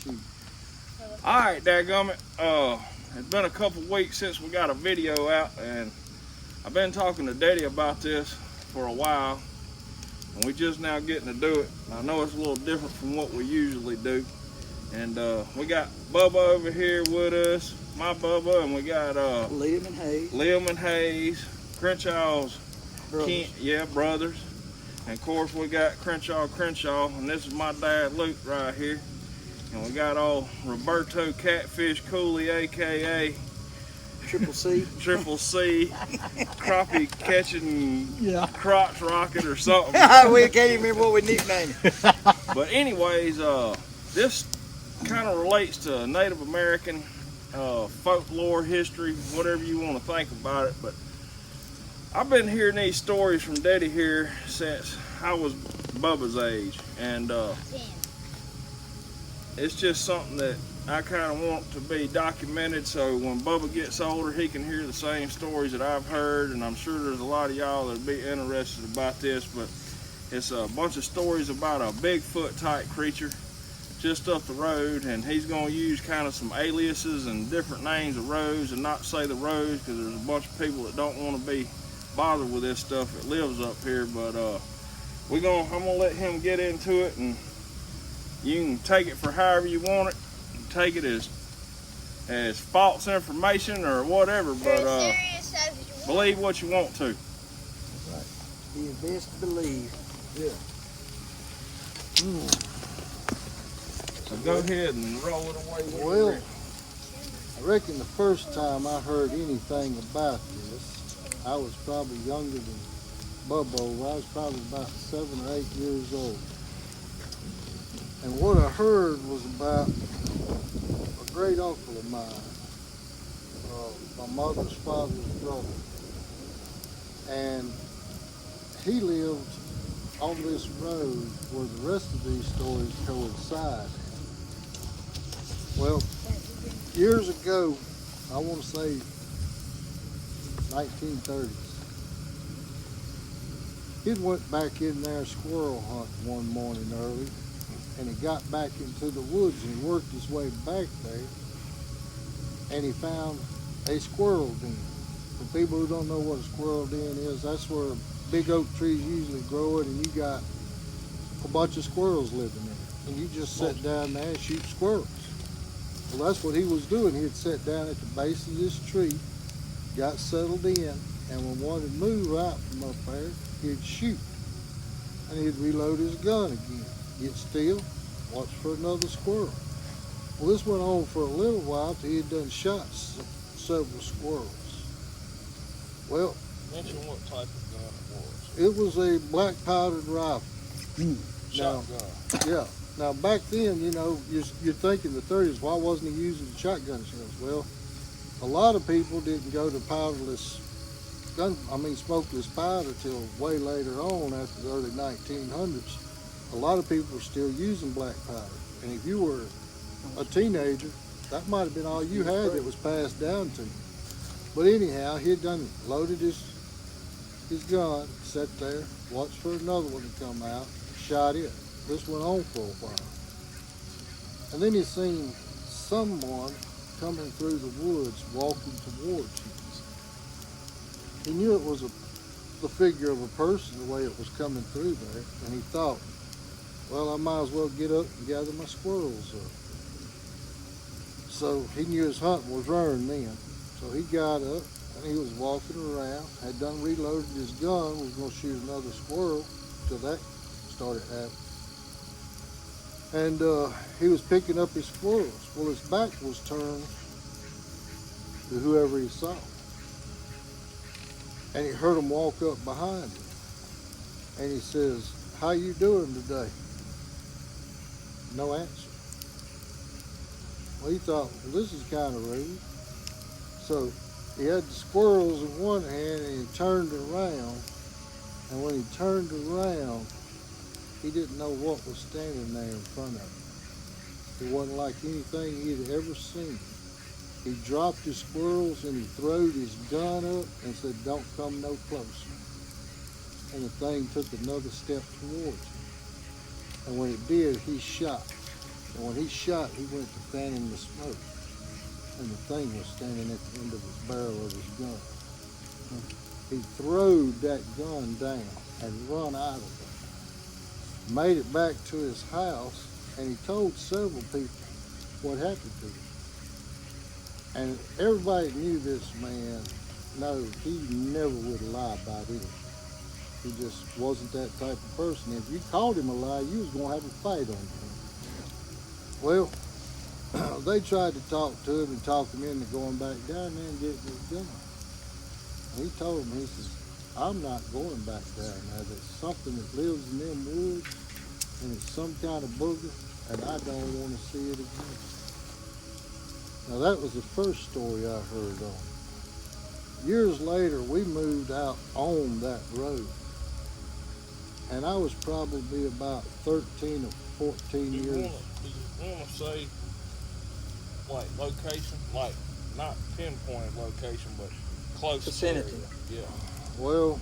shoot. All right, dadgummit. It's been a couple weeks since we got a video out, and I've been talking to Daddy about this for a while, and we just now getting to do it. I know it's a little different from what we usually do, and we got Bubba over here with us, my Bubba, and we got Liam and Hayes, Crenshaw's Brothers. brothers, and of course we got Crenshaw, and this is my dad Luke right here. And we got old Roberto Catfish Cooley, aka Triple C, crappie catching crotch rocket or something. We can't even remember what we nicknamed him. But anyways, this kind of relates to Native American folklore, history, whatever you want to think about it. But I've been hearing these stories from Daddy here since I was Bubba's age, and it's just something that I kind of want to be documented, so when Bubba gets older, he can hear the same stories that I've heard, and I'm sure there's a lot of y'all that'll be interested about this. But it's a bunch of stories about a Bigfoot type creature just up the road, and he's going to use kind of some aliases and different names of roads, and not say the roads because there's a bunch of people that don't want to be bothered with this stuff that lives up here. But I'm gonna let him get into it, and you can take it for however you want it. Take it as false information or whatever, but believe what you want to. Right. Be best to believe. Yeah. So go ahead and roll it away. Well, I reckon the first time I heard anything about this, I was probably younger than Bubbo. I was probably about 7 or 8 years old. And what I heard was about a great uncle of mine, my mother's father's brother. And he lived on this road where the rest of these stories coincide. Well, years ago, I want to say 1930s, he went back in there squirrel hunting one morning early, and he got back into the woods and he worked his way back there, and he found a squirrel den. For people who don't know what a squirrel den is, that's where big oak trees usually grow it, and you got a bunch of squirrels living in it, and you just sit down there and shoot squirrels. Well, that's what he was doing. He'd sit down at the base of this tree, got settled in, and when one would move out from up there, he'd shoot, and he'd reload his gun again. Get still, watch for another squirrel. Well, this went on for a little while till he had done shot several squirrels. Well, Mention what type of gun it was a black powdered rifle. Shotgun. Yeah. Now back then, you know, you're thinking the 30s, why wasn't he using shotgun shells? Well, a lot of people didn't go to smokeless powder till way later on, after the early 1900s. A lot of people were still using black powder. And if you were a teenager, that might have been all you had that was passed down to you. But anyhow, he had done loaded his gun, sat there, watched for another one to come out, shot it. This went on for a while. And then he seen someone coming through the woods, walking towards him. He knew it was the figure of a person, the way it was coming through there, and he thought, well, I might as well get up and gather my squirrels up. So he knew his hunting was running then. So he got up and he was walking around, had done reloaded his gun, was going to shoot another squirrel till that started happening. And he was picking up his squirrels. Well, his back was turned to whoever he saw. And he heard him walk up behind him. And he says, how you doing today? No answer. Well, he thought, well, this is kind of rude. So he had the squirrels in one hand and he turned around. And when he turned around, he didn't know what was standing there in front of him. It wasn't like anything he had ever seen. He dropped his squirrels and he throwed his gun up and said, don't come no closer. And the thing took another step towards him. And when it did, he shot. And when he shot, he went to fanning the smoke. And the thing was standing at the end of the barrel of his gun. He threw that gun down and run out of there. Made it back to his house, and he told several people what happened to him. And everybody knew this man. No, he never would lie about anything. He just wasn't that type of person. If you called him a lie, you was going to have a fight on him. Well, they tried to talk to him and talk him into going back down there and getting his gun. And he told them, he says, I'm not going back down there. There's something that lives in them woods, and it's some kind of booger, and I don't want to see it again. Now that was the first story I heard on. Years later, we moved out on that road. And I was probably about 13 or 14 years. Do you want to say, like, location? Like, not pinpointed location, but close Vicinity. area. Yeah. Well,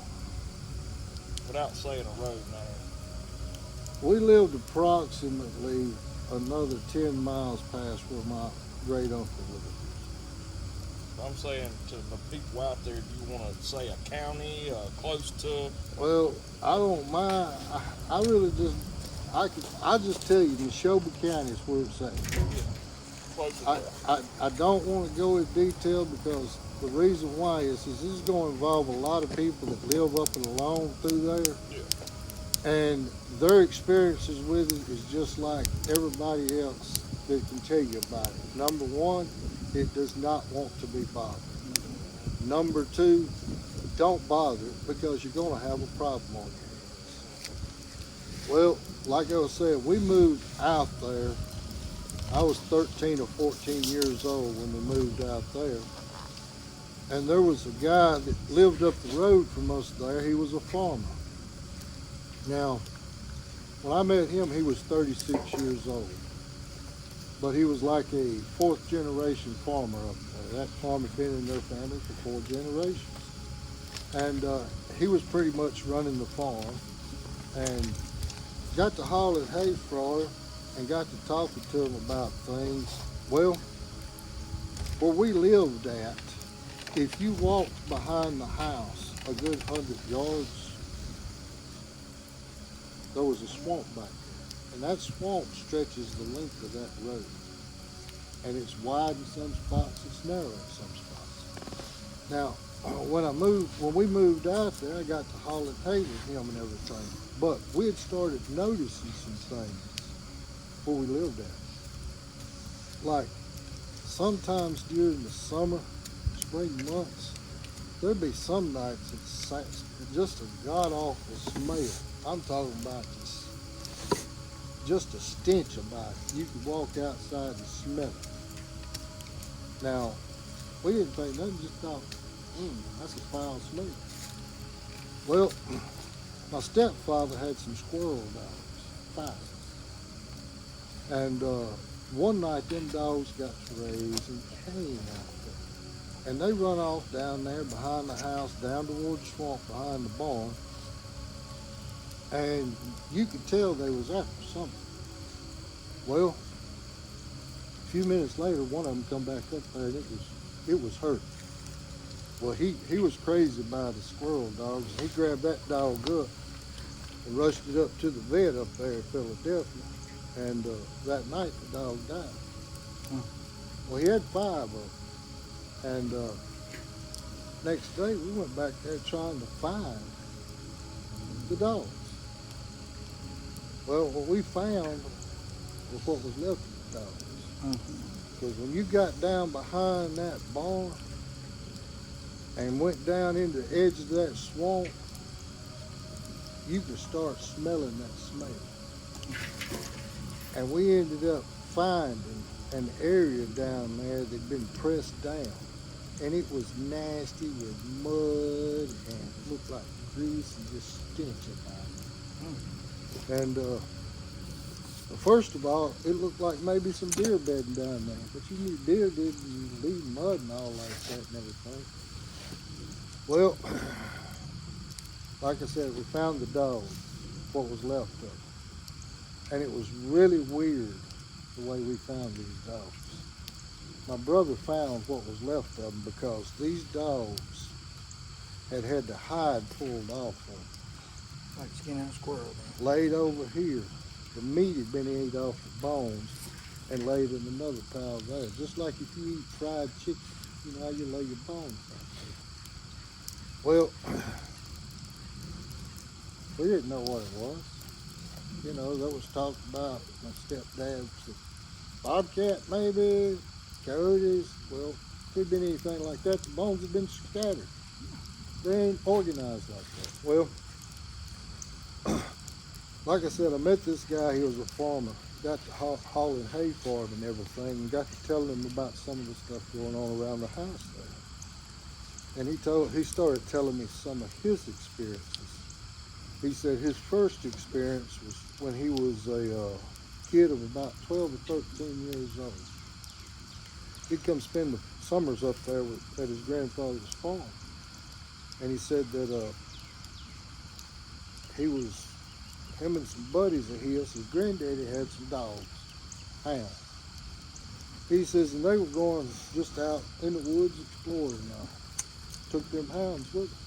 Without saying a road name. we lived approximately another 10 miles past where my great uncle lived. I'm saying to the people out there, do you want to say a county, close to? Well, I don't mind. I really just, I just tell you, Neshoba County is where it's at. Close to I don't want to go in detail because the reason why is this is going to involve a lot of people that live up and along through there. Yeah. And their experiences with it is just like everybody else that can tell you about it. Number one, it does not want to be bothered. Number two, don't bother it because you're going to have a problem on your hands. Well, like I was saying, we moved out there. I was 13 or 14 years old when we moved out there. And there was a guy that lived up the road from us there. He was a farmer. Now, when I met him, he was 36 years old. But he was like a fourth generation farmer up there. That farm had been in their family for 4 generations. And he was pretty much running the farm. And got to hauling hay for him and got to talking to him about things. Well, where we lived at, if you walked behind the house a good 100 yards, there was a swamp back there. And that swamp stretches the length of that road. And it's wide in some spots, it's narrow in some spots. Now, when we moved out there, I got to hauling hay with him and everything. But we had started noticing some things where we lived at. Like, sometimes during the summer, spring months, there'd be some nights it's just a god-awful smell. I'm talking about just a stench about it. You could walk outside and smell it. Now, we didn't think nothing, just thought, that's a foul smell. Well, my stepfather had some squirrel dogs, 5. And one night them dogs got raised and came out there. And they run off down there behind the house, down toward the swamp behind the barn. And you could tell they was after something. Well, a few minutes later, one of them come back up there and it was hurt. Well, he was crazy about the squirrel dogs. He grabbed that dog up and rushed it up to the vet up there in Philadelphia. And that night, the dog died. Well, he had 5 of them. And next day, we went back there trying to find the dogs. Well, what we found was what was left of the dogs. Because when you got down behind that barn and went down into the edge of that swamp, you could start smelling that smell. And we ended up finding an area down there that had been pressed down. And it was nasty with mud and looked like grease and just stench about it. And first of all, it looked like maybe some deer bedding down there. But you knew deer didn't leave mud and all like that and everything. Well, like I said, we found the dog, what was left of it. And it was really weird the way we found these dogs. My brother found what was left of them because these dogs had had the hide pulled off of them. Like skin out a squirrel. Laid over here. The meat had been ate off the bones and laid in another pile there. Just like if you eat fried chicken, you know how you lay your bones right there. Well, we didn't know what it was. You know, that was talked about. My stepdad said, bobcat maybe, coyotes. Well, if it'd been anything like that, the bones had been scattered. They ain't organized like that. Well, like I said, I met this guy. He was a farmer. Got to hauling hay for him and everything, and got to telling him about some of the stuff going on around the house there. And he started telling me some of his experiences. He said his first experience was when he was a kid of about 12 or 13 years old. He'd come spend the summers up there at his grandfather's farm. And he said that him and some buddies of his granddaddy had some dogs, hounds. He says, and they were going just out in the woods exploring now. Took them hounds with them.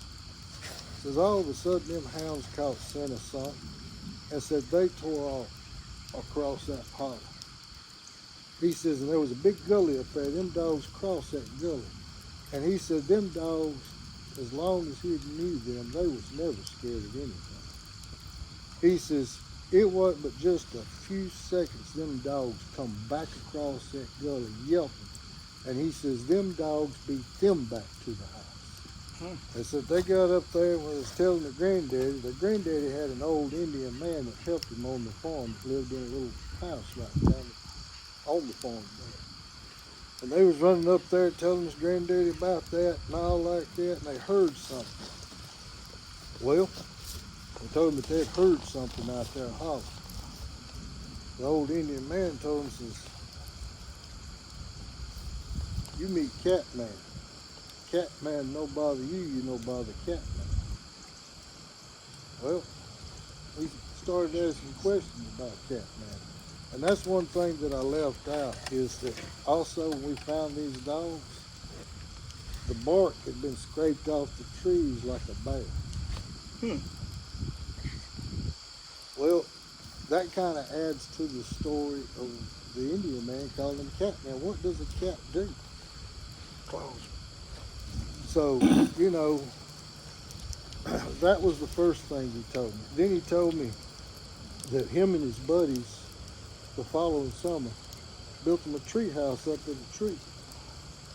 Says all of a sudden them hounds caught scent of something and said they tore off across that hollow. He says, and there was a big gully up there. Them dogs crossed that gully. And he said them dogs, as long as he knew them, they was never scared of anything. He says, it wasn't but just a few seconds, them dogs come back across that gully yelping. And he says, them dogs beat them back to the house. They said they got up there and was telling their granddaddy had an old Indian man that helped him on the farm, that lived in a little house right down on the farm there. And they was running up there telling his granddaddy about that and all like that, and they heard something. Well, they told him that they'd heard something out there hollering. The old Indian man told him, says, you meet Catman. Catman no bother you, you no bother Catman. Well, we started asking questions about Catman. And that's one thing that I left out, is that also when we found these dogs, the bark had been scraped off the trees like a bear. Well, that kind of adds to the story of the Indian man calling him Catman. What does a cat do? Claws. So, you know, that was the first thing he told me. Then he told me that him and his buddies, the following summer, built them a tree house up in a tree.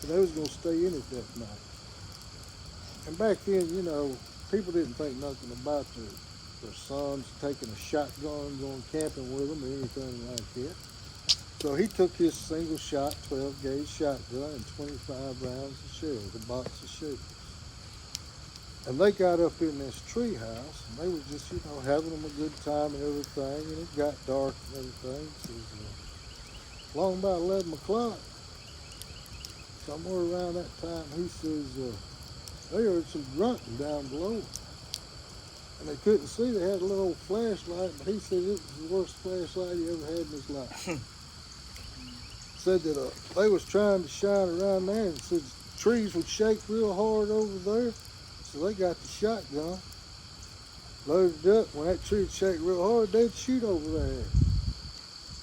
And they was going to stay in it that night. And back then, you know, people didn't think nothing about their sons taking a shotgun, going camping with them or anything like that. So he took his single shot, 12 gauge shotgun and 25 rounds of shells, a box of shells. And they got up in this tree house and they were just, you know, having them a good time and everything, and it got dark and everything. So, along about 11 o'clock, somewhere around that time, he says, they heard some grunting down below. And they couldn't see, they had a little old flashlight, but he said it was the worst flashlight he ever had in his life. Said that they was trying to shine around there, and said trees would shake real hard over there. So they got the shotgun, loaded up. When that tree would shake real hard, they'd shoot over there.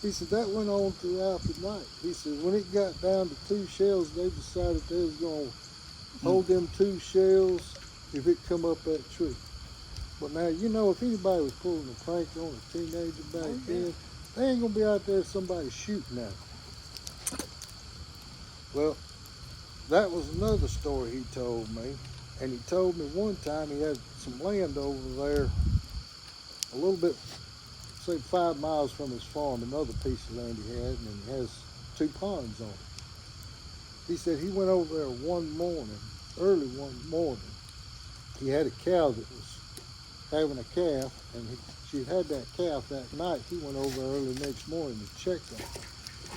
He said that went on throughout the night. He said when it got down to 2 shells, they decided they was going to hold them 2 shells if it come up that tree. But now, you know, if anybody was pulling a prank on a teenager back then, they ain't going to be out there somebody shooting at them. Well, that was another story he told me. And he told me one time he had some land over there, a little bit, say 5 miles from his farm, another piece of land he had, and he has 2 ponds on it. He said he went over there one morning, early one morning. He had a cow that was having a calf, and she'd had that calf that night. He went over early next morning to check on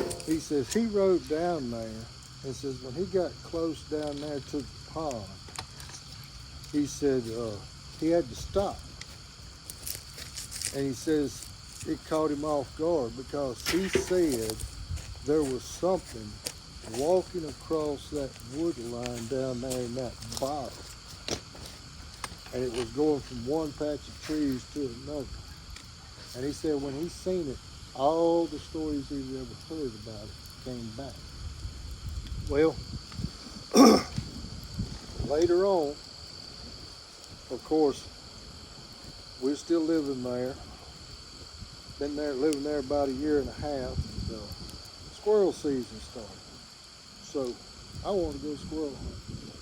her. He says he rode down there, and says when he got close down there to the pond, he said he had to stop. And he says it caught him off guard because he said there was something walking across that wood line down there in that bottom. And it was going from one patch of trees to another. And he said when he seen it, all the stories he's ever heard about it came back. Well, later on, of course, we're still living there. Been there, living there about a year and a half. And, squirrel season started. So I wanted to go squirrel hunting.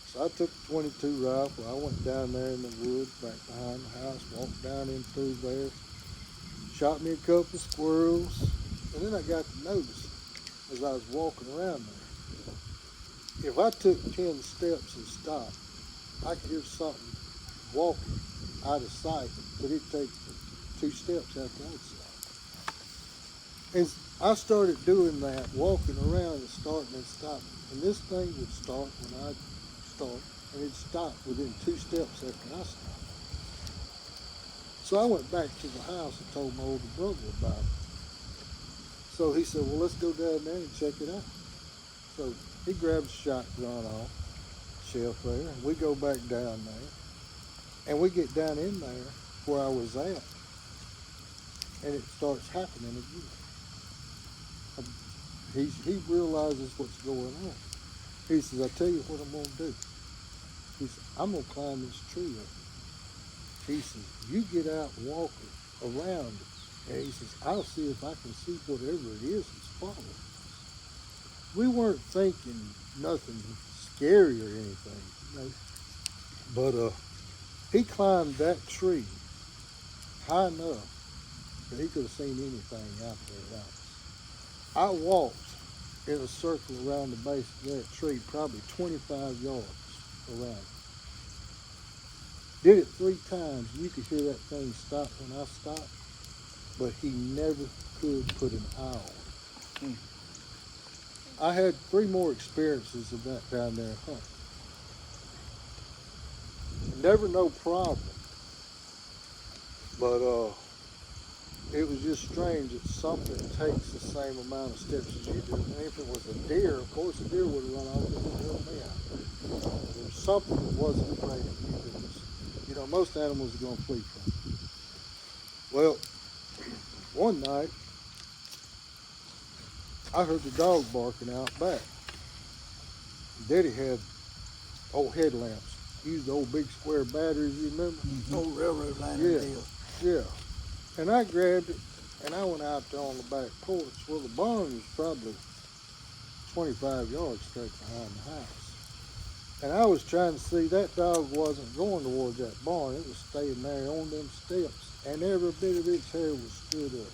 So I took the .22 rifle. I went down there in the woods back behind the house, walked down in through there, shot me a couple of squirrels, and then I got to notice as I was walking around there, if I took 10 steps and stopped, I could hear something walking out of sight, but it'd take 2 steps after I'd stopped. And I started doing that, walking around and starting and stopping. And this thing would start when I'd start, and it'd stop within 2 steps after I stopped. So I went back to the house and told my older brother about it. So he said, well, let's go down there and check it out. So he grabs a shotgun off the shelf there, and we go back down there. And we get down in there where I was at, and it starts happening again. He realizes what's going on. He says, I tell you what I'm going to do. He says, I'm going to climb this tree up. He says, you get out and walk around it. And he says, I'll see if I can see whatever it is that's following us. We weren't thinking nothing scary or anything, you know. But he climbed that tree high enough that he could have seen anything out there around us. I walked in a circle around the base of that tree, probably 25 yards around it. Did it 3 times. You could hear that thing stop when I stopped, but he never could put an eye on it. I had 3 more experiences of that down there hunting. Never no problem, but it was just strange that something takes the same amount of steps as you do. And if it was a deer, of course a deer would have run off and would have helped me out there. There was something that wasn't afraid of you. That was, you know, most animals are going to flee from you. Well, one night, I heard the dog barking out back. Daddy had old headlamps. Used the old big square batteries, you remember? Old railroad line deal. Yeah. And I grabbed it, and I went out there on the back porch. Well, the barn was probably 25 yards straight behind the house. And I was trying to see, that dog wasn't going towards that barn. It was staying there on them steps, and every bit of its hair was stood up.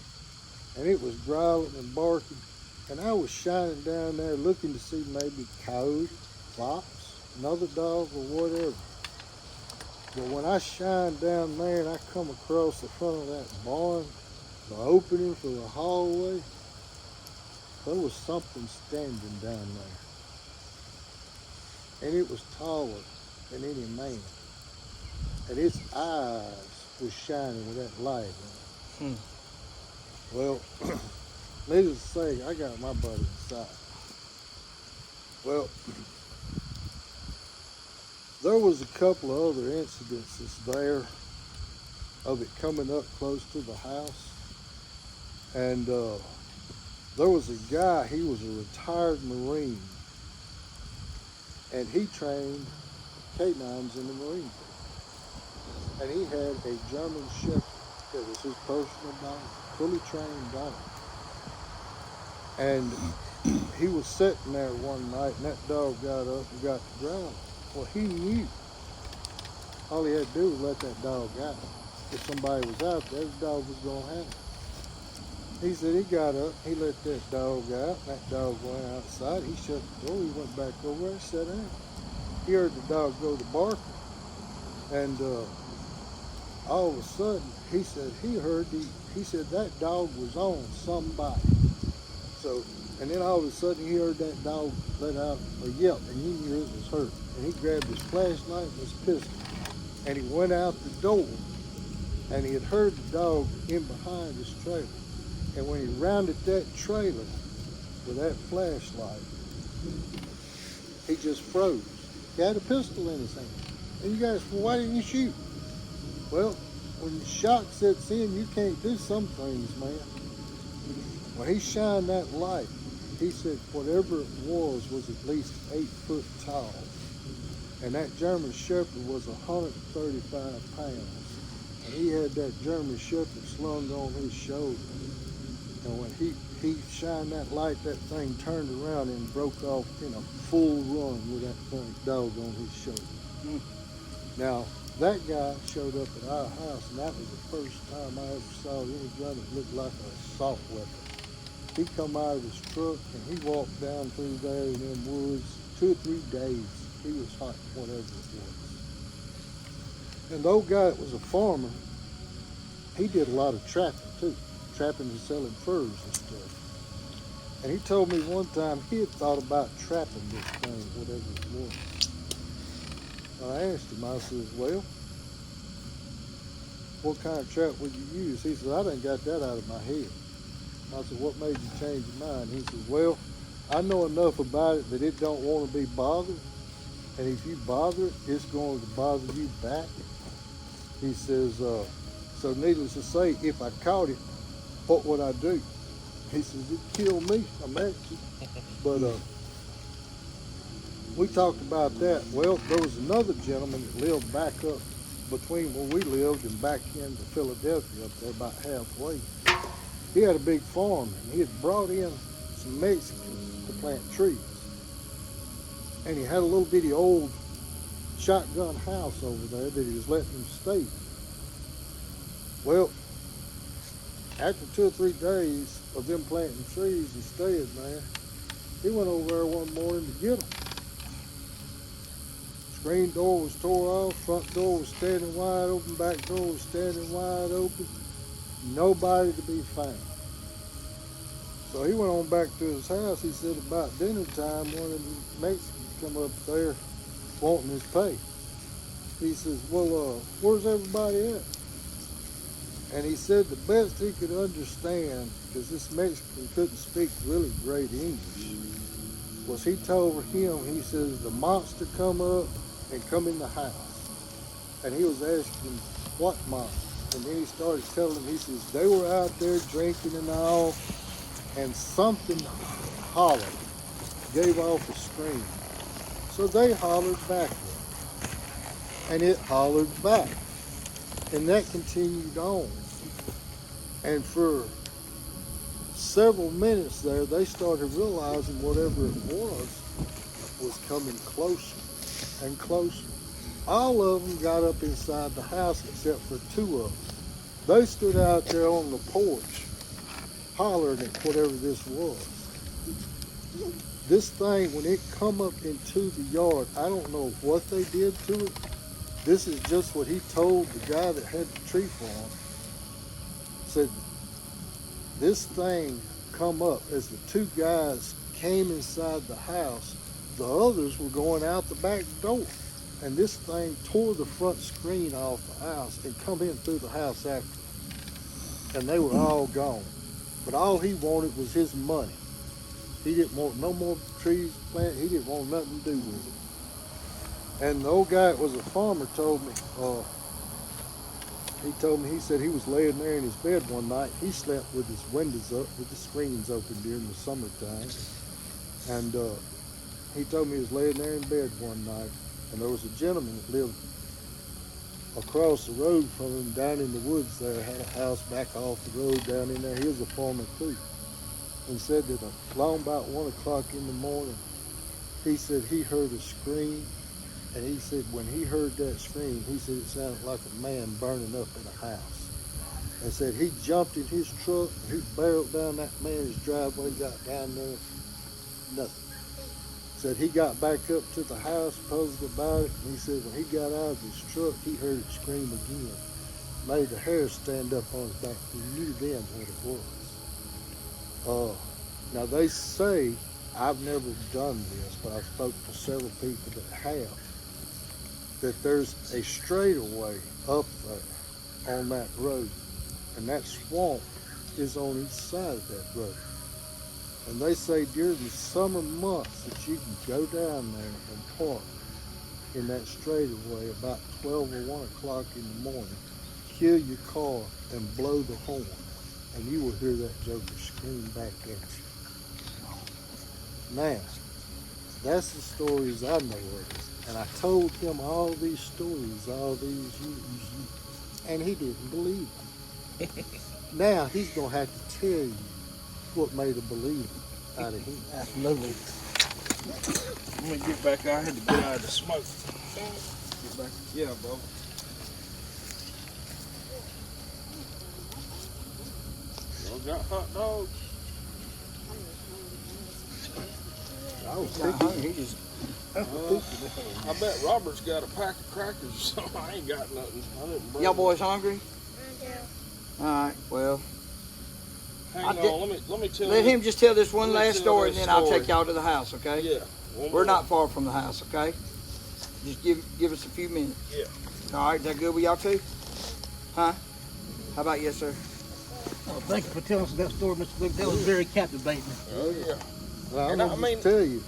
And it was growling and barking. And I was shining down there looking to see maybe coyote, fox, another dog, or whatever. But when I shined down there and I come across the front of that barn, the opening for the hallway, there was something standing down there. And it was taller than any man. And its eyes was shining with that light on it. Well, needless to say, I got my buddy inside. Well, there was a couple of other incidences there of it coming up close to the house. And there was a guy, he was a retired Marine, and he trained canines in the Marine Corps. And he had a German Shepherd that was his personal dog, fully trained dog. And he was sitting there one night, and that dog got up and got to growling. Well, he knew. All he had to do was let that dog out. If somebody was out there, the dog was going to have it. He said he got up, he let that dog out, and that dog went outside. He shut the door, he went back over there and sat down. He heard the dog go to barking. And all of a sudden, he said he said that dog was on somebody. So, and then all of a sudden he heard that dog let out a yelp, and he knew it was hurt. And he grabbed his flashlight and his pistol, and he went out the door, and he had heard the dog in behind his trailer. And when he rounded that trailer, with that flashlight. He just froze. He had a pistol in his hand. And you guys, well, why didn't you shoot? Well, when the shock sets in, you can't do some things, man. When he shined that light, he said whatever it was at least 8 foot tall. And that German Shepherd was 135 pounds. And he had that German Shepherd slung on his shoulder. And when he shined that light, that thing turned around and broke off in a full run with that thing dog on his shoulder. Now, that guy showed up at our house, and that was the first time I ever saw any gun that looked like an assault weapon. He come out of his truck, and he walked down through there in them woods 2 or 3 days. He was hot, whatever it was. And the old guy that was a farmer, he did a lot of trapping too. Trapping and selling furs and stuff. And he told me one time he had thought about trapping this thing, whatever it was. I asked him, I said, well, what kind of trap would you use? He said, I done got that out of my head. I said, what made you change your mind? He said, well, I know enough about it that it don't want to be bothered. And if you bother it, it's going to bother you back. He says, so needless to say, if I caught it, what would I do? He says, it'd kill me. I'm at you. But we talked about that. Well, there was another gentleman that lived back up between where we lived and back into Philadelphia, up there about halfway. He had a big farm, and he had brought in some Mexicans to plant trees. And he had a little bitty old shotgun house over there that he was letting them stay in. Well, after 2 or 3 days of them planting trees and staying there, he went over there one morning to get them. Screen door was tore off, front door was standing wide open, back door was standing wide open. Nobody to be found. So he went on back to his house. He said about dinner time, one of the Mexicans come up there wanting his pay. He says, well, where's everybody at? And he said the best he could understand, because this Mexican couldn't speak really great English, was he told him, he says, the monster come up and come in the house. And he was asking, what monster? And then he started telling him, he says, they were out there drinking and all, and something hollered, gave off a scream. So they hollered back at him, and it hollered back. And that continued on. And for several minutes there, they started realizing whatever it was coming closer and closer. All of them got up inside the house except for 2 of them. They stood out there on the porch hollering at whatever this was. This thing, when it come up into the yard, I don't know what they did to it. This is just what he told the guy that had the tree farm. Said, this thing come up as the 2 guys came inside the house. The others were going out the back door. And this thing tore the front screen off the house and come in through the house after them. And they were all gone. But all he wanted was his money. He didn't want no more trees planted. He didn't want nothing to do with it. And the old guy that was a farmer told me, he said he was laying there in his bed one night. He slept with his windows up, with the screens open during the summertime. And he told me he was laying there in bed one night, and there was a gentleman that lived across the road from him down in the woods there, had a house back off the road down in there. He was a farmer too. And said that along about 1 o'clock in the morning, he said he heard a scream. And he said when he heard that scream, he said it sounded like a man burning up in a house. And said he jumped in his truck, and he barreled down that man's driveway, got down there, nothing. Said he got back up to the house, puzzled about it, and he said when he got out of his truck, he heard it scream again. Made the hair stand up on his back. He knew then what it was. Now they say, I've never done this, but I've spoken to several people that have, that there's a straightaway up there on that road, and that swamp is on each side of that road. And they say during the summer months that you can go down there and park in that straightaway about 12 or 1 o'clock in the morning, kill your car and blow the horn, and you will hear that joker scream back at you. Now, that's the stories I know of. And I told him all these stories all these years, and he didn't believe them. Now he's going to have to tell you what made a believer out of him. Absolutely. Let me get back. I had to get out of the smoke. Get back. Yeah, Bubba. Y'all got hot dogs? I was Not thinking, hungry, he just I bet Robert's got a pack of crackers or something. I ain't got nothing. I didn't bring y'all boys hungry? All right, well, Hang on, let me tell let you. him just tell this one Let me last tell story, this and then I'll story. take y'all to the house, okay? Yeah. We're not far from the house, okay? Just give us a few minutes. Yeah. All right, is that good with y'all too? Huh? How about yes, sir? Oh, thank you for telling us that story, Mr. Glick. That was very captivating. Oh yeah. well, And I'm going to tell you,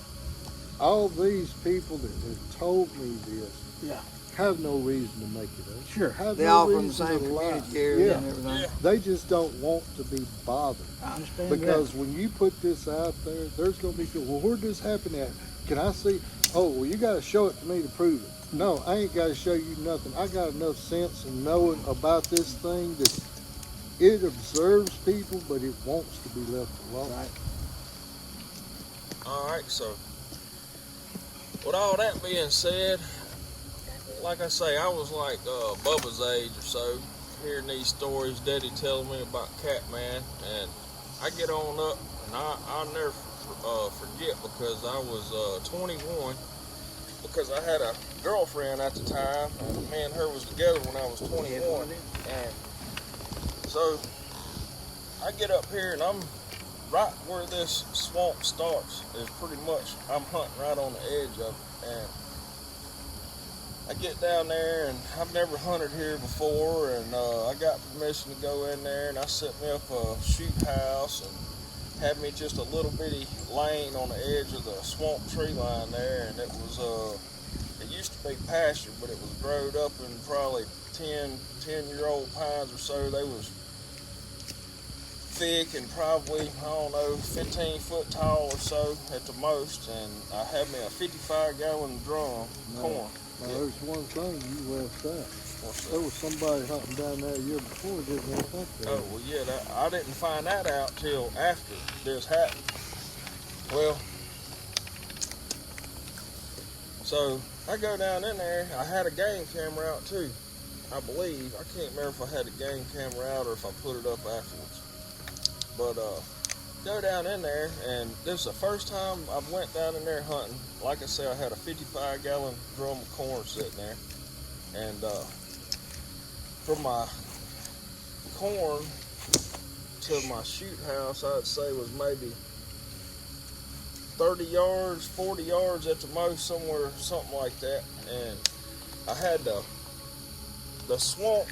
all these people that have told me this Yeah. have no reason to make it up. Sure. Have They no all from the reason same to lie. community area Yeah. and everything. Yeah. They just don't want to be bothered. I understand Because when you put this out there, there's going to be people, well, where'd this happen at? Can I see? Oh, well, you got to show it to me to prove it. No, I ain't got to show you nothing. I got enough sense in knowing about this thing that it observes people, but it wants to be left alone. Right. All right. So, with all that being said, like I say, I was like Bubba's age or so, hearing these stories, Daddy telling me about Catman, and I get on up, and I'll never forget because I was 21, because I had a girlfriend at the time, and me and her was together when I was 21, and so I get up here, and I'm right where this swamp starts is pretty much, I'm hunting right on the edge of it, and I get down there, and I've never hunted here before, and I got permission to go in there, and I set me up a shoot house and had me just a little bitty lane on the edge of the swamp tree line there, and it was it used to be pasture, but it was growed up in probably 10-year-old pines or so. They was thick and probably, I don't know, 15 foot tall or so at the most, and I had me a 55-gallon drum of corn. Now, there's one thing you left out. There was somebody hunting down there a year before that didn't have hunt there. Oh, well, yeah, I didn't find that out till after this happened. Well, so I go down in there. I had a game camera out too, I believe. I can't remember if I had the game camera out or if I put it up afterwards. But go down in there, and this is the first time I went down in there hunting. Like I said, I had a 55-gallon drum of corn sitting there, and from my corn to my shoot house, I'd say was maybe 30 yards, 40 yards at the most, somewhere, something like that. And I had the swamp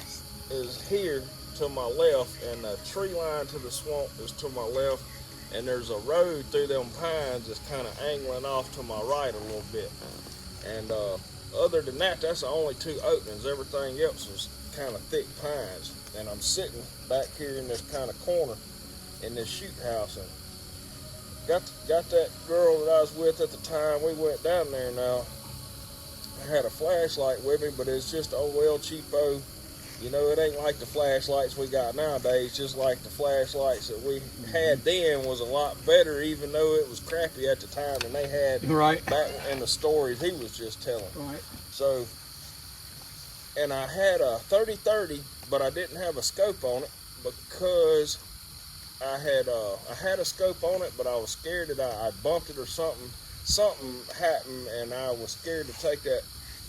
is here to my left, and the tree line to the swamp is to my left, and there's a road through them pines that's kind of angling off to my right a little bit. And other than that, that's the only two openings. Everything else is kind of thick pines. And I'm sitting back here in this kind of corner in this shoot house, and got that girl that I was with at the time. We went down there. Now I had a flashlight with me, but it's just old El Cheapo. You know, it ain't like the flashlights we got nowadays. Just like the flashlights that we had then was a lot better, even though it was crappy at the time, and they had Right. back in the stories he was just telling. Right. So, and I had a 30-30, but I didn't have a scope on it because I had a scope on it, but I was scared that I bumped it or something. Something happened, and I was scared to take that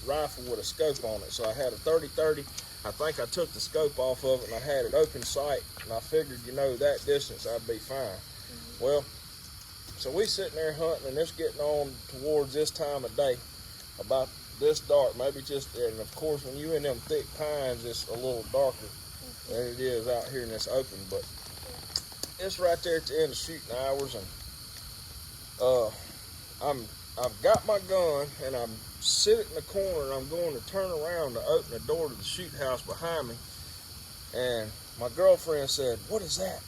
rifle with a scope on it. So I had a 30-30. I think I took the scope off of it, and I had it open sight, and I figured, you know, that distance I'd be fine. Well, so we sitting there hunting, and it's getting on towards this time of day, about this dark, maybe just, and of course when you in them thick pines, it's a little darker than it is out here in this open, but it's right there at the end of shooting hours, and I've got my gun and I'm sitting in the corner and I'm going to turn around to open the door to the shoot house behind me. And my girlfriend said, "What is that?"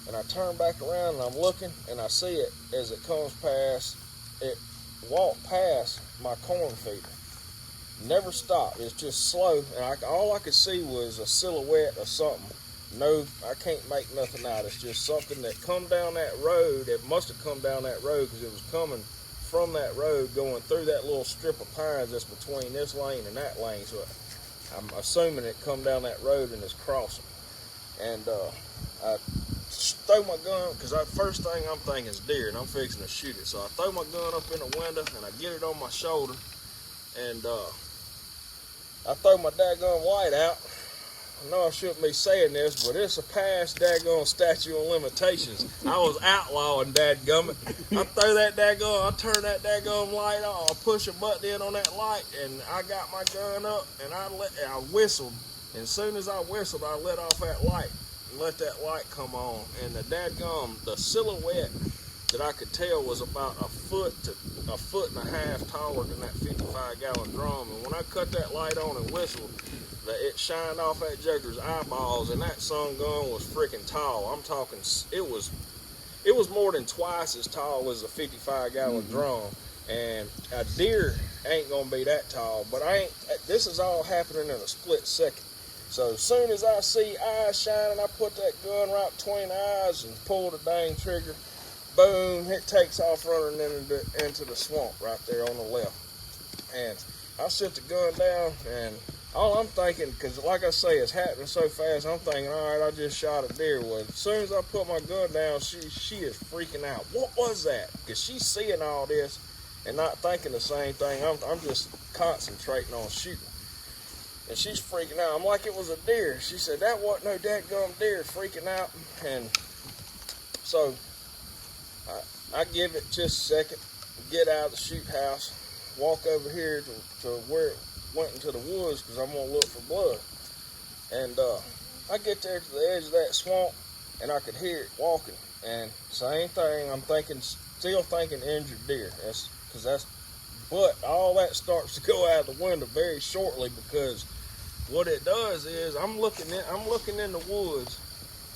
And I turn back around and I'm looking and I see it as it comes past. It walked past my corn feeder. Never stopped. It's just slow. And all I could see was a silhouette of something. No, I can't make nothing out. It's just something that come down that road. It must have come down that road because it was coming from that road going through that little strip of pines that's between this lane and that lane. So I'm assuming it come down that road and is crossing. And I throw my gun, because the first thing I'm thinking is deer, and I'm fixing to shoot it. So I throw my gun up in the window, and I get it on my shoulder, and I throw my daggone light out. I know I shouldn't be saying this, but it's a past daggone statute of limitations. I was outlawing dadgummit. I throw that daggone, I turn that daggone light on, I push a button in on that light, and I got my gun up, and I whistled. And as soon as I whistled, I let off that light and let that light come on. And the silhouette that I could tell was about a foot and a half taller than that 55-gallon drum. And when I cut that light on and whistled, it shined off that joker's eyeballs, and that sun gun was freaking tall. I'm talking, it was more than twice as tall as a 55-gallon drum. And a deer ain't gonna be that tall, but this is all happening in a split second. So as soon as I see eyes shining, I put that gun right between the eyes and pull the dang trigger. Boom, it takes off running into the swamp right there on the left. And I set the gun down, and all I'm thinking, because like I say, it's happening so fast, I'm thinking, all right, I just shot a deer. Well, as soon as I put my gun down, she is freaking out. What was that? Because she's seeing all this and not thinking the same thing. I'm just concentrating on shooting. And she's freaking out. I'm like, it was a deer. She said, that wasn't no dadgum deer, freaking out. And so I give it just a second, get out of the shoot house, walk over here to where it went into the woods because I'm going to look for blood. And I get there to the edge of that swamp, and I could hear it walking. And same thing, I'm still thinking injured deer. But all that starts to go out the window very shortly, because what it does is I'm looking in the woods,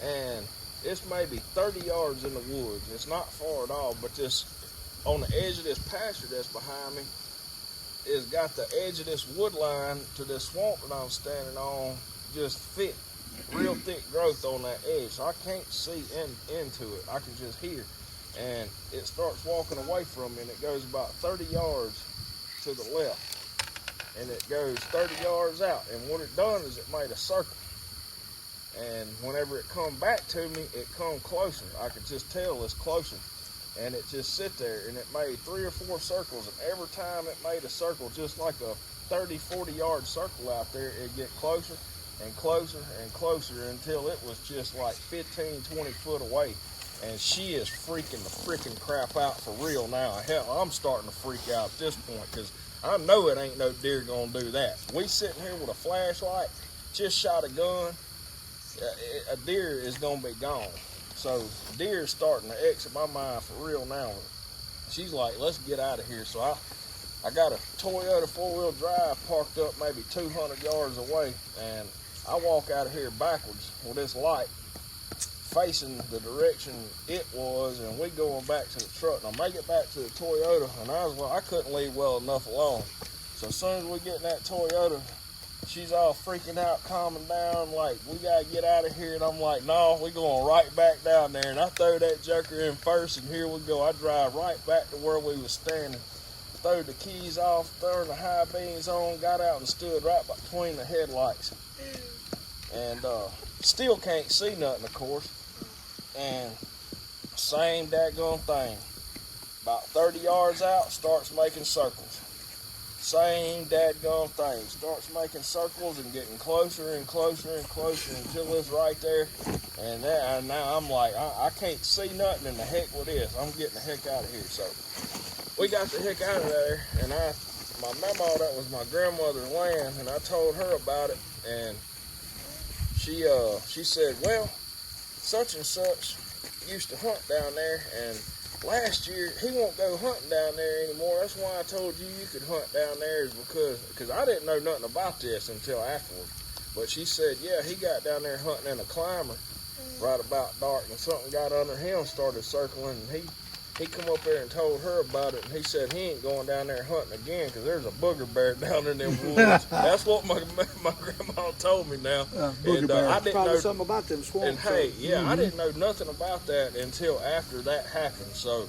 and it's maybe 30 yards in the woods. It's not far at all, but this on the edge of this pasture that's behind me is got the edge of this wood line to this swamp that I'm standing on, just thick, real thick growth on that edge. So I can't see into it. I can just hear. And it starts walking away from me, and it goes about 30 yards to the left, and it goes 30 yards out. And what it done is it made a circle, and whenever it come back to me, it come closer. I could just tell it's closer, and it just sit there, and it made 3 or 4 circles, and every time it made a circle, just like a 30-40 yard circle out there, it'd get closer and closer and closer until it was just like 15-20 foot away. And she is freaking the freaking crap out for real now. Hell, I'm starting to freak out at this point, because I know it ain't no deer gonna do that. We sitting here with a flashlight, just shot a gun, a deer is gonna be gone. So deer is starting to exit my mind for real now. She's like, let's get out of here. So I got a Toyota 4-wheel drive parked up maybe 200 yards away, and I walk out of here backwards with this light facing the direction it was, and we going back to the truck. And I make it back to the Toyota, and I couldn't leave well enough alone. So as soon as we get in that Toyota, she's all freaking out, calming down, like, we gotta get out of here. And I'm like, no, we going right back down there. And I throw that joker in first, and here we go. I drive right back to where we was standing, throw the keys off, throwing the high beams on, got out and stood right between the headlights. And still can't see nothing, of course. And same daggone thing. About 30 yards out, starts making circles. Same dadgone thing. Starts making circles and getting closer and closer and closer until it's right there. And now I'm like, I can't see nothing, and the heck with this. I'm getting the heck out of here. So we got the heck out of there, and my mama, that was my grandmother's land, and I told her about it, and she said, well, such and such used to hunt down there, and last year he won't go hunting down there anymore. That's why I told you could hunt down there, is because I didn't know nothing about this until afterward. But she said, yeah, he got down there hunting in a climber right about dark, and something got under him, started circling, and he come up there and told her about it, and he said he ain't going down there hunting again because there's a booger bear down in them woods. That's what my grandma told me now. Booger bear. I didn't Probably know something about them swamps. And hey, yeah, I didn't know nothing about that until after that happened. So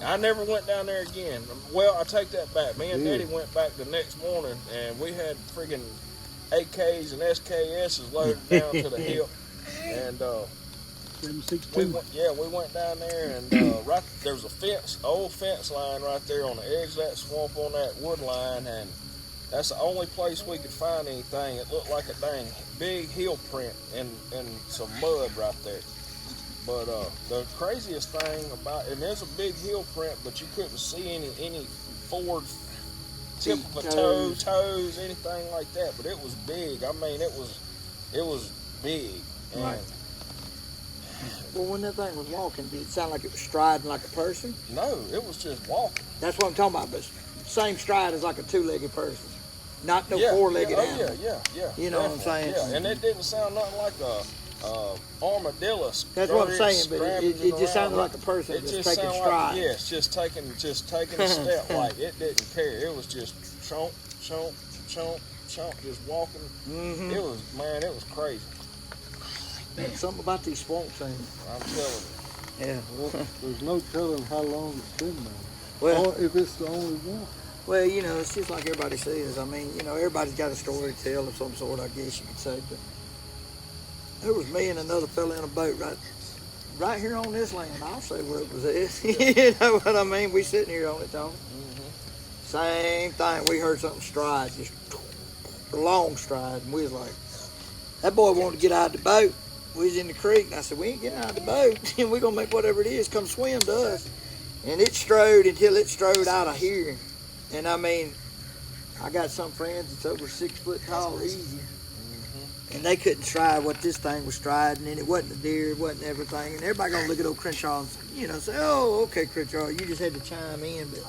I never went down there again. Well, I take that back. Me and Daddy went back the next morning, and we had friggin' AKs and SKSs loaded down to the hip, and we went down there, and right there was a old fence line right there on the edge of that swamp on that wood line, and that's the only place we could find anything. It looked like a dang big heel print and some mud right there. But the craziest thing about, and there's a big heel print, but you couldn't see any forward tip of a toes, anything like that. But it was big. I mean, it was big. And right. Well, when that thing was walking, did it sound like it was striding like a person? No, it was just walking. That's what I'm talking about, but same stride as like a two-legged person. Not no four-legged animal. Yeah. You know what I'm saying? Yeah, and it didn't sound nothing like a armadillo. That's what I'm saying, but it just sounded like a person just taking strides. Yes, just taking a step. Like it didn't care. It was just chomp, chomp, chomp, chomp, just walking. Mm-hmm. It was crazy. Man, something about these swamp things. I'm telling you. Yeah. Well, there's no telling how long it's been there. Well, or if it's the only one. Well, you know, it's just like everybody says. I mean, you know, everybody's got a story to tell of some sort, I guess you could say. But there was me and another fella in a boat right here on this land. I'll say where it was at. You know what I mean? We sitting here on it talking. Mm-hmm. Same thing. We heard something stride, just a long stride, and we was like, that boy wanted to get out of the boat. We was in the creek, and I said, we ain't getting out of the boat, and we're gonna make whatever it is come swim to us. And it strode until it strode out of here. And I mean, I got some friends that's over 6 foot tall, easy. Mm-hmm. And they couldn't stride what this thing was striding, and it wasn't a deer, it wasn't everything. And everybody gonna look at old Crenshaw and, you know, say, oh, okay, Crenshaw, you just had to chime in. But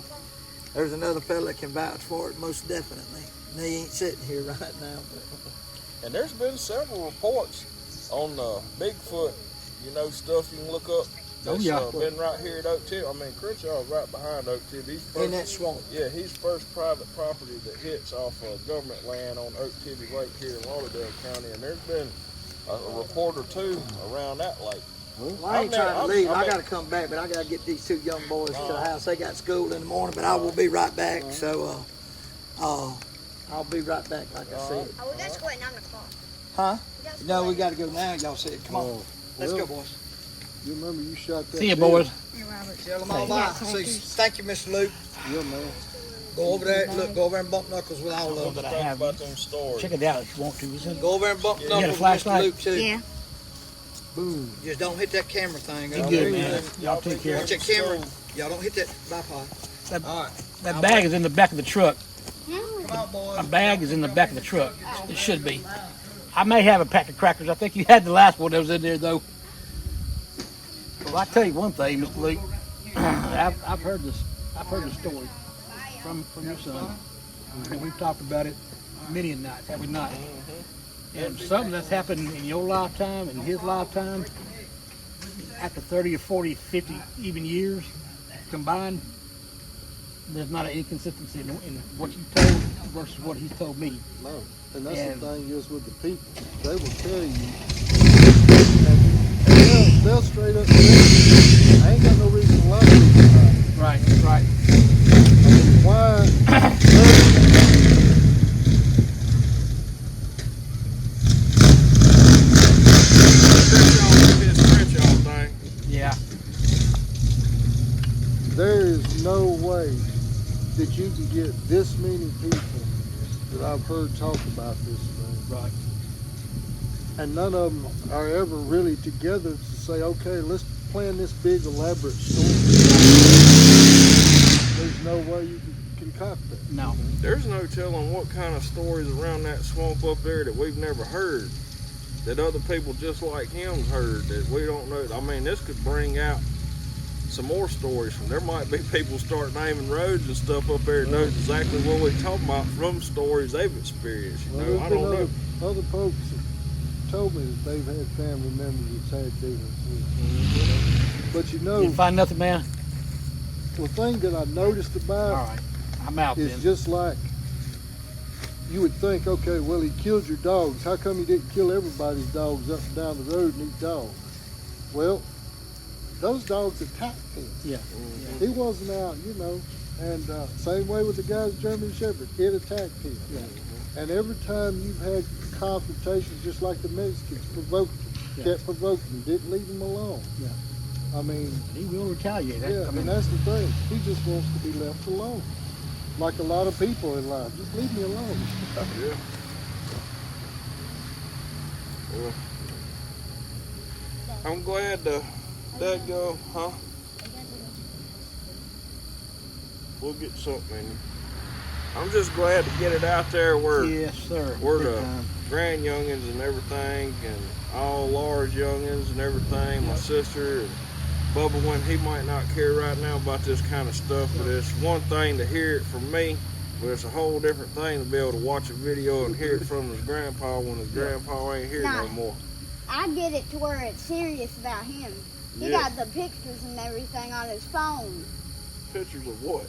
there's another fella that can vouch for it, most definitely. And they ain't sitting here right now. But. And there's been several reports on Bigfoot, you know, stuff you can look up. That's been right here at Oak Tip. I mean, Crenshaw's right behind Oak Tip. He's first, in that swamp. Yeah, he's first private property that hits off of government land on Oak Tip Lake here in Lauderdale County. And there's been a report or two around that lake. Well, I ain't trying to leave. I got to come back, but I got to get these two young boys to the house. They got school in the morning, but I will be right back. So, I'll be right back, like I said. Oh, we got to go at 9 o'clock. Huh? No, we got to go now. Y'all said, come on. Let's go, boys. You remember you shot that. See you, boys. Hey, Robert. Tell them all bye. Thank you, Mr. Luke. Yeah, man. Go over there. Look, go over there and bump knuckles with all of them. That I have. About them stories. Check it out if you want to. Isn't it? Go over there and bump got a knuckles with Mr. flashlight? Luke, too. Yeah. Boom. Just don't hit that camera thing. Be good, man. Y'all take care. Watch that camera. Y'all don't hit that bipod. All right. That bag is in the back of the truck. Come on, boys. My bag is in the back of the truck. It should be. I may have a pack of crackers. I think you had the last one that was in there, though. Well, I tell you one thing, Mr. Luke. I've heard this. I've heard the story from your son, and we've talked about it many a night, have we not? And something that's happened in your lifetime and his lifetime, after 30 or 40, 50 even years combined, there's not an inconsistency in what you told versus what he's told me. No. And that's the thing is with the people, they will tell you, and they'll straight up say, I ain't got no reason to lie to you. Right, right. I mean, why? Yeah. There is no way that you can get this many people that I've heard talk about this thing. Right. And none of them are ever really together to say, okay, let's plan this big elaborate story. There's no way you can concoct that. No. There's no telling what kind of stories around that swamp up there that we've never heard, that other people just like him's heard, that we don't know. I mean, this could bring out some more stories from. There might be people start naming roads and stuff up there that knows exactly what we're talking about from stories they've experienced. You know, I don't know. Other folks that told me that they've had family members that's had dealings with. But you know, You find nothing, man? the thing that I noticed about All right, I'm out is then. just like you would think, okay, well, he killed your dogs. How come he didn't kill everybody's dogs up and down the road and eat dogs? Well, those dogs attacked him. Yeah. He wasn't out, you know. And same way with the guy's German Shepherd, it attacked him. Yeah. And every time you've had confrontations, just like the Mexicans, provoked him, kept provoking him, didn't leave him alone. Yeah. I mean, He will retaliate. yeah, I mean, and that's the thing. He just wants to be left alone. Like a lot of people in life, just leave me alone. Yeah. Well, I'm glad that go, huh? We'll get something in you. I'm just glad to get it out there where yes, sir. we're Big the time. grand youngins and everything, and all Laura's youngins and everything, my sister and Bubba, when he might not care right now about this kind of stuff, but it's one thing to hear it from me, but it's a whole different thing to be able to watch a video and hear it from his grandpa when his grandpa ain't here no more. I get it to where it's serious about him. He got the pictures and everything on his phone. Pictures of what?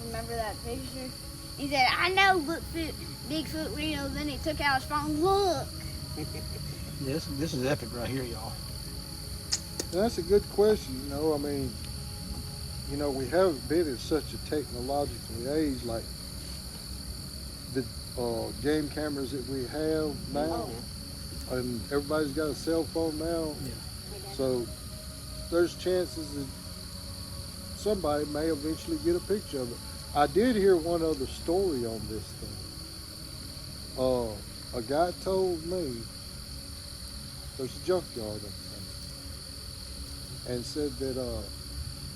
Remember that picture? He said, I know Bigfoot Reno. Then he took out his phone. Look. Yeah, this is epic right here, y'all. That's a good question. You know, I mean, you know, we haven't been in such a technological age like the game cameras that we have now. And everybody's got a cell phone now. Yeah. So there's chances that somebody may eventually get a picture of it. I did hear one other story on this thing. A guy told me there's a junkyard up there, and said that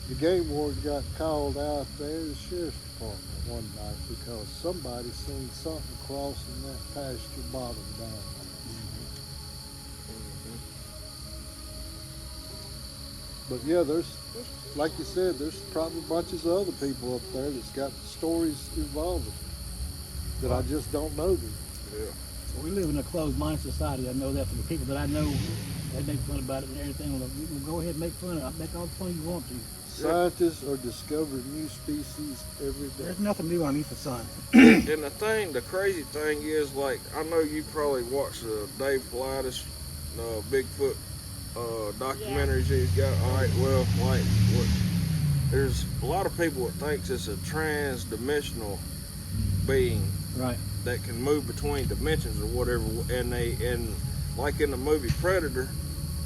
the game warden got called out there to the sheriff's department one night because somebody seen something crossing that pasture bottom down there. But yeah, there's, like you said, there's probably bunches of other people up there that's got stories involved that I just don't know them. Yeah. We live in a closed-minded society. I know that from the people that I know. They make fun about it and everything. Well, go ahead and make fun of it. Make all the fun you want to. Scientists are discovering new species every day. There's nothing new underneath the sun. And the crazy thing is, like, I know you probably watched Dave Paulides, Bigfoot documentaries he's got. All right, well, like, there's a lot of people that thinks it's a trans-dimensional being, Right. that can move between dimensions or whatever, and like in the movie Predator,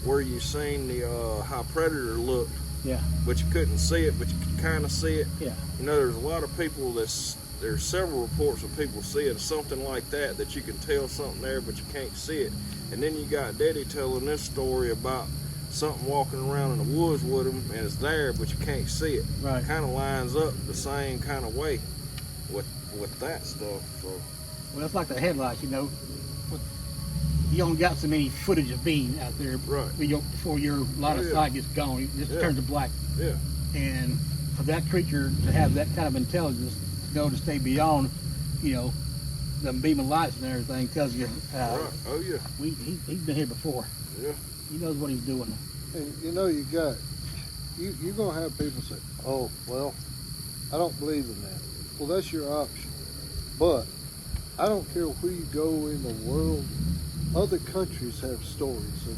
where you seen the how Predator looked, Yeah. but you couldn't see it, but you could kind of see it. Yeah. You know, there's a lot of people there's several reports of people seeing something like that you can tell something there, but you can't see it. And then you got Daddy telling this story about something walking around in the woods with him, and it's there, but you can't see it. Right. Kind of lines up the same kind of way with that stuff. So. Well, it's like the headlights, you know. You only got so many footage of being out there Right. before your line of sight gets gone. It just turns to black. Yeah. And for that creature to have that kind of intelligence, to know to stay beyond, you know, the beam of lights and everything, tells you, Right. Oh yeah. He's been here before. Yeah. He knows what he's doing. And you know, you're gonna have people say, "Oh, well, I don't believe in that." Well, that's your option. But I don't care where you go in the world. Other countries have stories of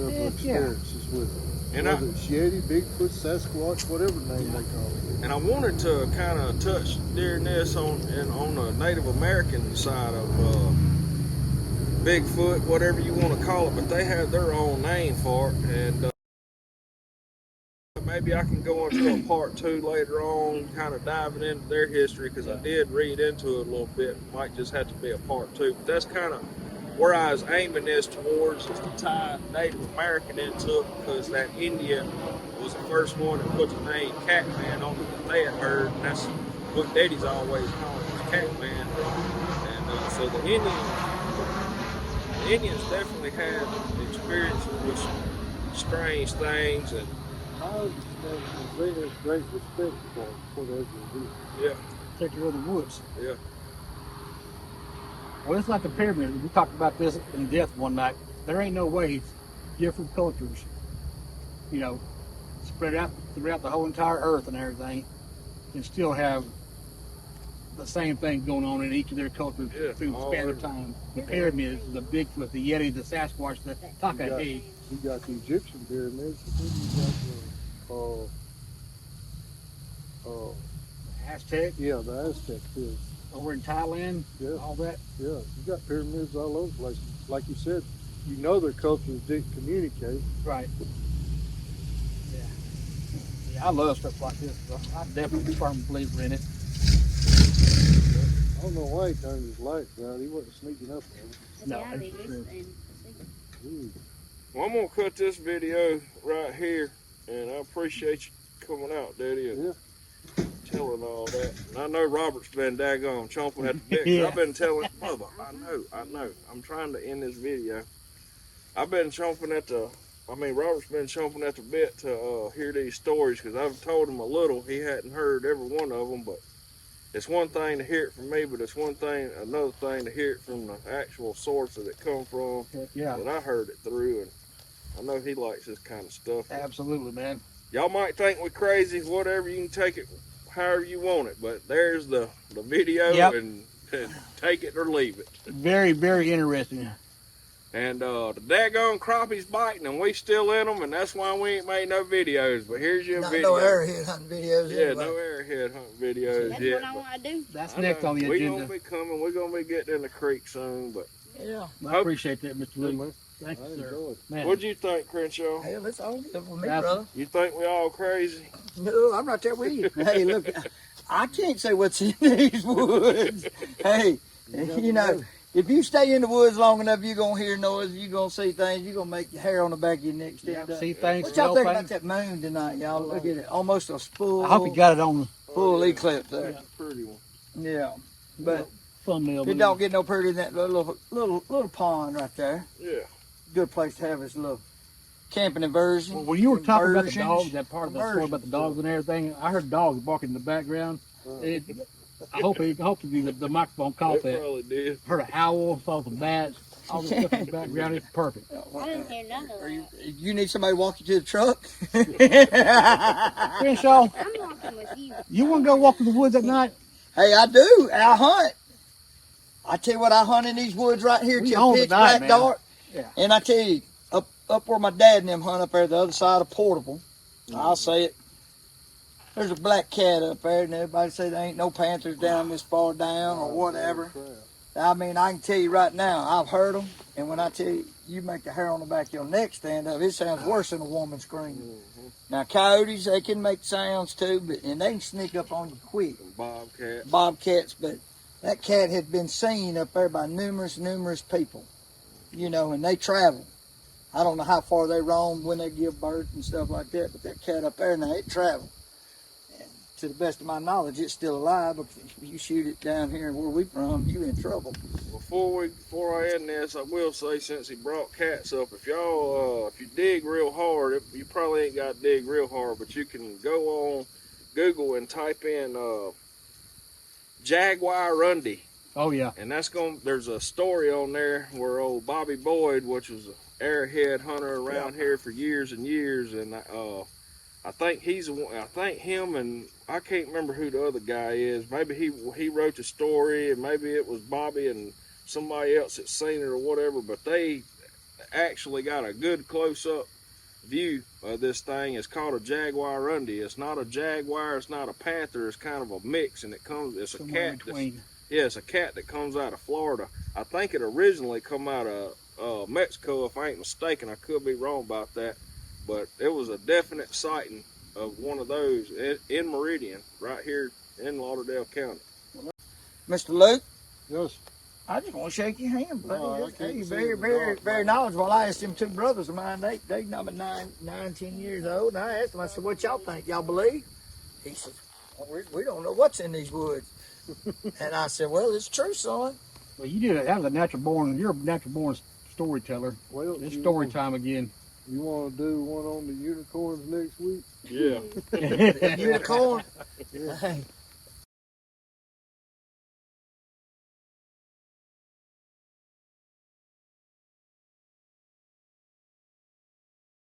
experiences with it. And whether it's Yeti, Bigfoot, Sasquatch, whatever name they call it. And I wanted to kind of touch during this on the Native American side of Bigfoot, whatever you want to call it, but they have their own name for it, and maybe I can go into a part 2 later on, kind of diving into their history, because I did read into it a little bit. Might just have to be a part 2, but that's kind of where I was aiming this towards, is to tie Native American into it, because that Indian was the first one that put the name Catman on it that they had heard, and that's what Daddy's always called was Catman. And so the Indians definitely had experiences with strange things, and understand is they have great respect for whatever it is. Yeah, Take care of the woods. yeah. Well, it's like the pyramids. We talked about this in depth one night. There ain't no way different cultures, you know, spread out throughout the whole entire earth and everything, can still have the same thing going on in each of their cultures through the span of time. The pyramids, the Bigfoot, the Yeti, the Sasquatch, the Skunk Ape. You got the Egyptian pyramids, and then you got Aztec, the Aztec pyramids. over in Thailand, Yeah. all that. Yeah, you got pyramids all over the place. Like you said, you know their cultures didn't communicate. Right. Yeah. Yeah, I love stuff like this. So I'm definitely a firm believer in it. I don't know why he turned his lights out. He wasn't sneaking up on us. No, Yeah, that's they true. just- Ooh. Well, I'm gonna cut this video right here, and I appreciate you coming out, Daddy, and telling all that. And I know Robert's been daggone chomping at the bit. 'Cause Yeah. I've been telling Bubba, I know. I'm trying to end this video. I've been chomping at the. Robert's been chomping at the bit to hear these stories because I've told him a little. He hadn't heard every one of them, but it's one thing to hear it from me, but it's another thing to hear it from the actual source that it come from. Yeah, That I heard it through, and I know he likes this kind of stuff. absolutely, man. Y'all might think we're crazy, whatever. You can take it however you want it, but there's the video, Yep. and take it or leave it. Very, very interesting. And the daggone crappie's biting, and we still in them, and that's why we ain't made no videos. But here's your Not video. no airhead hunting videos. Yeah, anyway. no airhead hunting videos That's yet. what I but want to do. That's I next know on the we agenda. gonna be coming. We're gonna be getting in the creek soon. But Yeah. I appreciate that, Mr. Yeah, Luke. man. Thank I you, sir. enjoy it. Man, what'd you think, Crenshaw? Hell, it's all good with me, That's- brother. You think we all crazy? No, I'm right there with you. Hey, look, I can't say what's in these woods. Hey, you know, if you stay in the woods long enough, you're going to hear noise, you're going to see things, you're going to make your hair on the back of your neck stand up. see things. What y'all real think fast. about that moon tonight, y'all? Look at it. Almost a full, I hope you got it on full yeah. eclipse there. That's a pretty one. Yeah. But the thumbnail. it man. don't get no prettier than that little pond right there. Yeah. Good place to have this little camping inversion. Well, when you were talking about the Inversions. dogs, that part of the story about the dogs and everything, I heard dogs barking in the background. I hope the microphone caught It that. probably did. Heard an owl, saw some bats, all the stuff in the background. It's perfect. I didn't hear none of that. You need somebody to walk you to the truck? Crenshaw, I'm walking with you. you want to go walk in the woods at night? Hey, I do. I hunt. I tell you what, I hunt in these woods right here We till own the pitch night, black man. dark. Yeah. And I tell you, up where my dad and them hunt up there, the other side of Portable, I'll say it. There's a black cat up there, and everybody say there ain't no panthers down this far down or whatever. I mean, I can tell you right now, I've heard them, and when I tell you, you make the hair on the back of your neck stand up, it sounds worse than a woman screaming. Now, coyotes, they can make sounds too, and they can sneak up on you quick. Bobcat. Bobcats, but that cat had been seen up there by numerous people, you know, and they travel. I don't know how far they roam when they give birth and stuff like that, but that cat up there, now it traveled. And to the best of my knowledge, it's still alive, but if you shoot it down here where we from, you in trouble. Before I end this, I will say, since he brought cats up, if y'all, if you dig real hard, you probably ain't got to dig real hard, but you can go on Google and type in Jaguarundi, Oh yeah. and there's a story on there where old Bobby Boyd, which was an airhead hunter around here for years and years, and I think him and I can't remember who the other guy is. Maybe he wrote the story, and maybe it was Bobby and somebody else that's seen it or whatever. But they actually got a good close-up view of this thing. It's called a Jaguarundi. It's not a jaguar. It's not a panther. It's kind of a mix, and it's a Somewhere in cat. between. Yeah, it's a cat that comes out of Florida. I think it originally come out of Mexico, if I ain't mistaken. I could be wrong about that. But it was a definite sighting of one of those in Meridian, right here in Lauderdale County. Mr. Luke, Yes. I just want to shake your hand, buddy. No, I Hey, can't see very, in the very, dark, very man. knowledgeable. I asked them two brothers of mine, they number 9, 10 years old, and I asked them, I said, what y'all think? Y'all believe? He said, well, we don't know what's in these woods. And I said, well, it's true, son. Well, you did it. That was a natural born. You're a natural born storyteller. Well, It's you story know, time again. You want to do one on the unicorns next week? Yeah. Unicorn? Yeah. Hey,